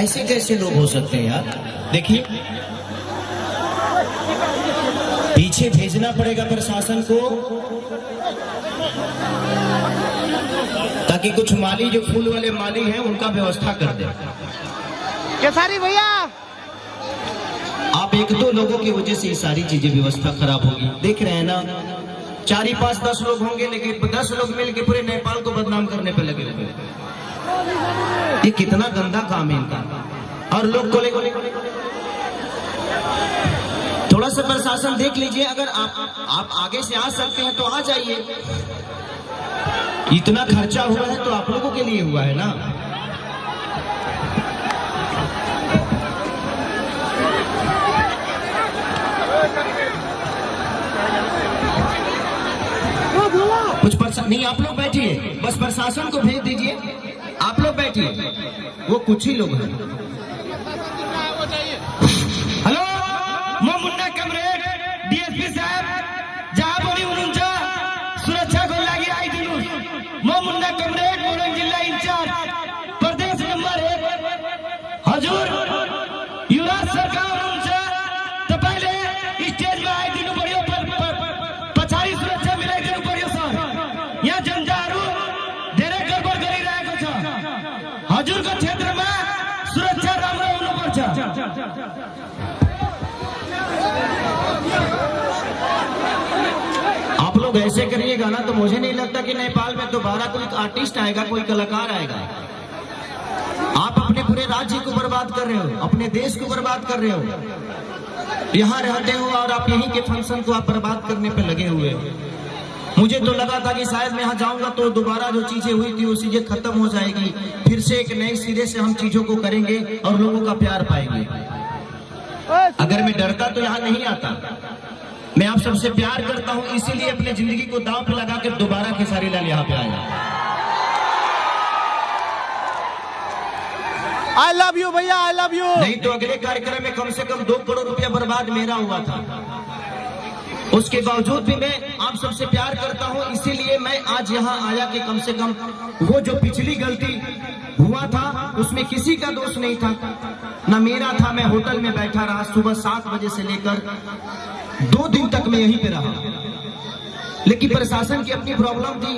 ऐसे कैसे लोग हो सकते हैं यार? देखिए, पीछे भेजना पड़ेगा प्रशासन को, ताकि कुछ माली जो फूल वाले माली हैं उनका व्यवस्था कर दे। केसारी भैया, आप एक दो लोगों की वजह से ये सारी चीजें व्यवस्था खराब होगी। देख रहे हैं ना, 4 5 10 लोग होंगे, लेकिन 10 लोग मिलकर पूरे नेपाल को बदनाम करने पे लगे हुए। ये कितना गंदा काम है इनका। और लोग को थोड़ा सा प्रशासन देख लीजिए, अगर आप आगे से आ सकते हैं तो आ जाइए। इतना खर्चा हुआ है तो आप लोगों के लिए हुआ है ना। कुछ नहीं, आप लोग बैठिए, बस प्रशासन को भेज दीजिए। आप लोग बैठिए, वो कुछ ही लोग हैं। हेलो, मैं मुन्ना कमरेड डीएसपी साहब, जहाँ बनी उनका सुरक्षा को लगी आई दिनों। मैं मुन्ना कमरेड मोरंग जिला इंचार्ज, प्रदेश नंबर 1 हजूर युवराज सरकार उनसे तो पहले स्टेज में आए दिनों बढ़िया पछाड़ी सुरक्षा मिले दिनों बढ़िया सर। यहाँ जंजारू डेरे गड़बड़ करी रहे कुछ हजूर का क्षेत्र में सुरक्षा राम आप लोग ऐसे करिएगा ना तो मुझे नहीं लगता कि नेपाल में दोबारा कोई आर्टिस्ट आएगा, कोई कलाकार आएगा। आप अपने पूरे राज्य को बर्बाद कर रहे हो, अपने देश को बर्बाद कर रहे हो। यहाँ रहते हो और आप यहीं के फंक्शन को आप बर्बाद करने पे लगे हुए हो। मुझे तो लगा था कि शायद मैं यहाँ जाऊंगा तो दोबारा जो चीजें हुई थी वो चीजें खत्म हो जाएगी, फिर से एक नए सिरे से हम चीजों को करेंगे और लोगों का प्यार पाएंगे। अगर मैं डरता तो यहाँ नहीं आता। मैं आप सबसे प्यार करता हूँ, इसीलिए अपनी जिंदगी को दांव पे लगा कर दोबारा खेसारी लाल यहाँ पे आया। आई लव यू भैया, आई लव यू। नहीं तो अगले कार्यक्रम में कम से कम 2 करोड़ रुपया बर्बाद मेरा हुआ था। उसके बावजूद भी मैं आप सबसे प्यार करता हूं, इसीलिए मैं आज यहाँ आया कि कम से कम वो जो पिछली गलती हुआ था उसमें किसी का दोष नहीं था, ना मेरा था। मैं होटल में बैठा रहा, सुबह 7 बजे से लेकर 2 दिन तक मैं यहीं पे रहा, लेकिन प्रशासन की अपनी प्रॉब्लम थी,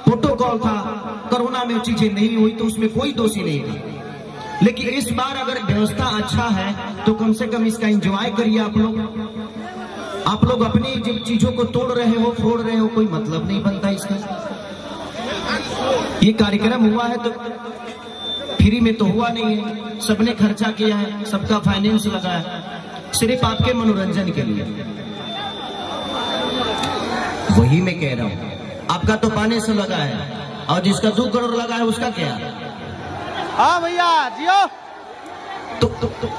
प्रोटोकॉल था। कोरोना में चीजें नहीं हुई तो उसमें कोई दोषी नहीं था। लेकिन इस बार अगर व्यवस्था अच्छा है तो कम से कम इसका एंजॉय करिए आप लोग अपनी जिन चीजों को तोड़ रहे हो, फोड़ रहे हो, कोई मतलब नहीं बनता इसका। ये कार्यक्रम हुआ है तो फ्री में तो हुआ नहीं है, सबने खर्चा किया है, सबका फाइनेंस लगा है, सिर्फ आपके मनोरंजन के लिए। वही मैं कह रहा हूँ, आपका तो पाने से लगा है और जिसका 2 करोड़ लगा है उसका क्या। हाँ भैया जियो। तो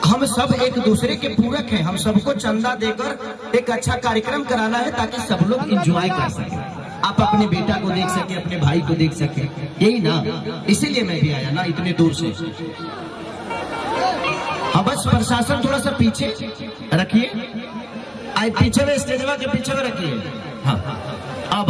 हम सब एक दूसरे के पूरक हैं, हम सबको चंदा देकर एक अच्छा कार्यक्रम कराना है ताकि सब लोग एंजॉय कर सके, आप अपने बेटा को देख सके, अपने भाई को देख सके, यही ना। इसीलिए मैं भी आया ना इतने दूर से। अब बस प्रशासन थोड़ा सा पीछे रखिए, पीछे में स्टेजवा के पीछे में रखिए। हाँ अब